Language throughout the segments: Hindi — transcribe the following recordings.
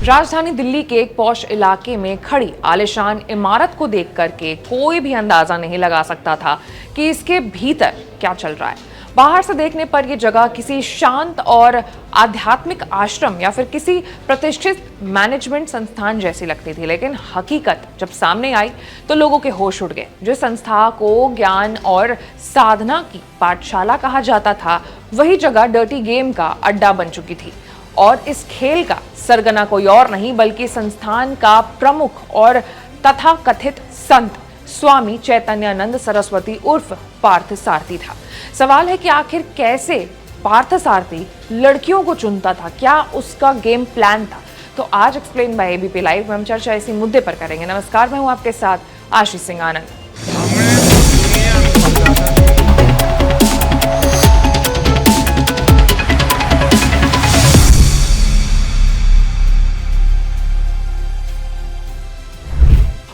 राजधानी दिल्ली के एक पॉश इलाके में खड़ी आलीशान इमारत को देख करके कोई भी अंदाजा नहीं लगा सकता था कि इसके भीतर क्या चल रहा है। बाहर से देखने पर यह जगह किसी शांत और आध्यात्मिक आश्रम या फिर किसी प्रतिष्ठित मैनेजमेंट संस्थान जैसी लगती थी, लेकिन हकीकत जब सामने आई तो लोगों के होश उड़ गए। जिस संस्था को ज्ञान और साधना की पाठशाला कहा जाता था, वही जगह डर्टी गेम का अड्डा बन चुकी थी। और इस खेल का सरगना कोई और नहीं बल्कि संस्थान का प्रमुख और तथाकथित संत स्वामी चैतन्यानंद सरस्वती उर्फ पार्थसारथी था। सवाल है कि आखिर कैसे पार्थसारथी लड़कियों को चुनता था, क्या उसका गेम प्लान था? तो आज एक्सप्लेन बाय एबीपी लाइव में हम चर्चा इसी मुद्दे पर करेंगे। नमस्कार, मैं हूं आपके साथ आशीष सिंह आनंद।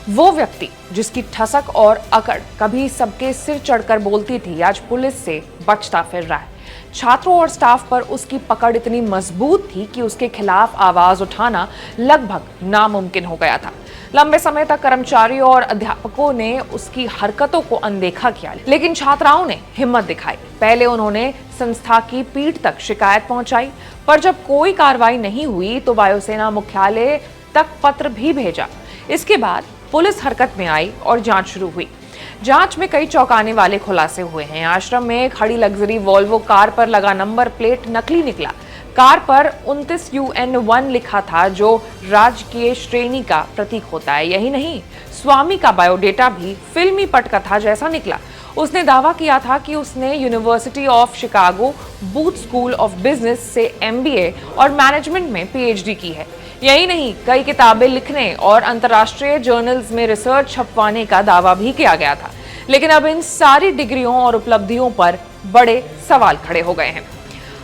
वो व्यक्ति जिसकी ठसक और अकड़ कभी सबके सिर चढ़कर बोलती थी, आज पुलिस से बचता फिर रहा है। छात्रों और स्टाफ पर उसकी पकड़ इतनी मजबूत थी कि उसके खिलाफ आवाज उठाना लगभग नामुमकिन हो गया था। लंबे समय तक कर्मचारियों और अध्यापकों ने उसकी हरकतों को अनदेखा किया, लेकिन छात्राओं ने हिम्मत दिखाई। पहले उन्होंने संस्था की पीठ तक शिकायत पहुंचाई, पर जब कोई कार्रवाई नहीं हुई तो वायुसेना मुख्यालय तक पत्र भी भेजा। इसके बाद पुलिस हरकत में आई और जांच शुरू हुई। जांच में कई चौंकाने वाले खुलासे हुए हैं। आश्रम में खड़ी लग्जरी वॉल्वो कार पर लगा नंबर प्लेट नकली निकला। कार पर 29 UN1 लिखा था, जो राजकीय श्रेणी का प्रतीक होता है। यही नहीं, स्वामी का बायोडेटा भी फिल्मी पटकथा जैसा निकला। उसने दावा किया था कि उसने university of Chicago booth school of business से MBA और मैनेजमेंट में PhD की है। यही नहीं, कई किताबें लिखने और अंतर्राष्ट्रीय जर्नल्स में रिसर्च छपवाने का दावा भी किया गया था। लेकिन अब इन सारी डिग्रियों और उपलब्धियों पर बड़े सवाल खड़े हो गए हैं।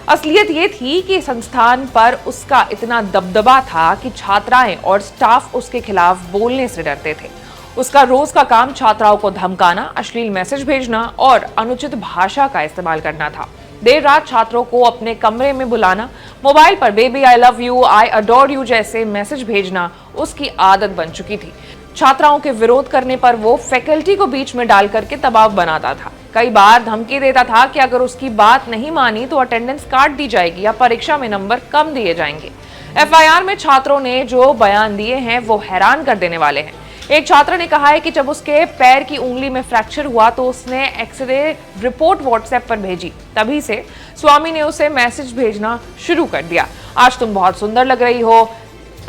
असलियत ये थी कि संस्थान पर उसका इतना दबदबा था कि छात्राएं और स्टाफ उसके खिलाफ बोलने से डरते थे। उसका रोज का काम छात्राओं को धमकाना, अश्लील मैसेज भेजना और अनुचित भाषा का इस्तेमाल करना था। देर रात छात्रों को अपने कमरे में बुलाना, मोबाइल पर baby I love you, I adore you जैसे मैसेज भेजना उसकी आदत बन चुकी थी। छात्राओं के विरोध करने पर वो फैकल्टी को बीच में डाल करके दबाव बनाता था। कई बार धमकी देता था कि अगर उसकी बात नहीं मानी तो अटेंडेंस काट दी जाएगी या परीक्षा में नंबर कम दिए जाएंगे। FIR में छात्रों ने जो बयान दिए हैं वो हैरान कर देने वाले हैं। एक छात्र ने कहा है कि जब उसके पैर की उंगली में फ्रैक्चर हुआ तो उसने एक्सरे रिपोर्ट व्हाट्सएप पर भेजी। तभी से स्वामी ने उसे मैसेज भेजना शुरू कर दिया। आज तुम बहुत सुंदर लग रही हो,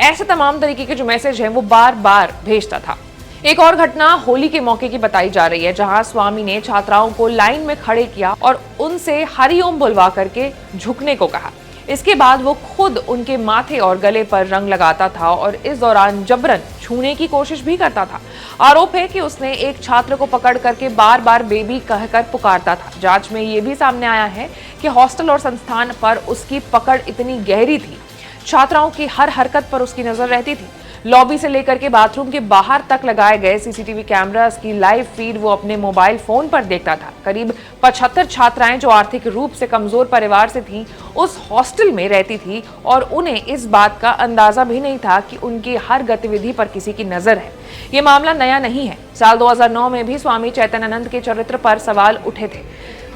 ऐसे तमाम तरीके के जो मैसेज हैं वो बार बार भेजता था। एक और घटना होली के मौके की बताई जा रही है, जहां स्वामी ने छात्राओं को लाइन में खड़े किया और उनसे हरिओम बुलवा करके झुकने को कहा। इसके बाद वो खुद उनके माथे और गले पर रंग लगाता था और इस दौरान जबरन छूने की कोशिश भी करता था। आरोप है कि उसने एक छात्र को पकड़ करके बार बार बेबी कहकर पुकारता था। जांच में ये भी सामने आया है कि हॉस्टल और संस्थान पर उसकी पकड़ इतनी गहरी थी, छात्राओं की हर हरकत पर उसकी नजर रहती थी। लॉबी से लेकर के बाथरूम के बाहर तक लगाए गए CCTV कैमरास की लाइव फीड वो अपने मोबाइल फोन पर देखता था। करीब 75 छात्राएं जो आर्थिक रूप से कमजोर परिवार से थीं, उस हॉस्टल में रहती थी और उन्हें इस बात का अंदाजा भी नहीं था कि उनकी हर गतिविधि पर किसी की नजर है। ये मामला नया नहीं है। साल 2009 में भी स्वामी चैतन्यानंद के चरित्र पर सवाल उठे थे।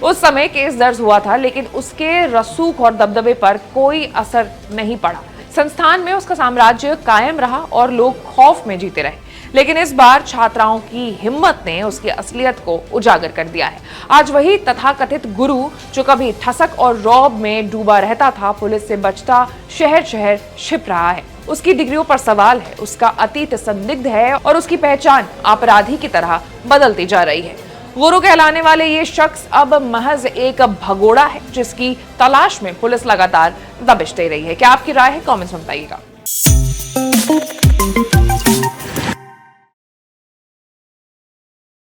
उस समय केस दर्ज हुआ था, लेकिन उसके रसूख और दबदबे पर कोई असर नहीं पड़ा। संस्थान में उसका साम्राज्य कायम रहा और लोग खौफ में जीते रहे। लेकिन इस बार छात्राओं की हिम्मत ने उसकी असलियत को उजागर कर दिया है। आज वही तथाकथित गुरु जो कभी ठसक और रौब में डूबा रहता था, पुलिस से बचता शहर शहर छिप रहा है। उसकी डिग्रियों पर सवाल है, उसका अतीत संदिग्ध है और उसकी पहचान अपराधी की तरह बदलती जा रही है। गुरु कहलाने वाले ये शख्स अब महज एक भगोड़ा है, जिसकी तलाश में पुलिस लगातार दबिश दे रही है। क्या आपकी राय है? कमेंट्स में बताइएगा।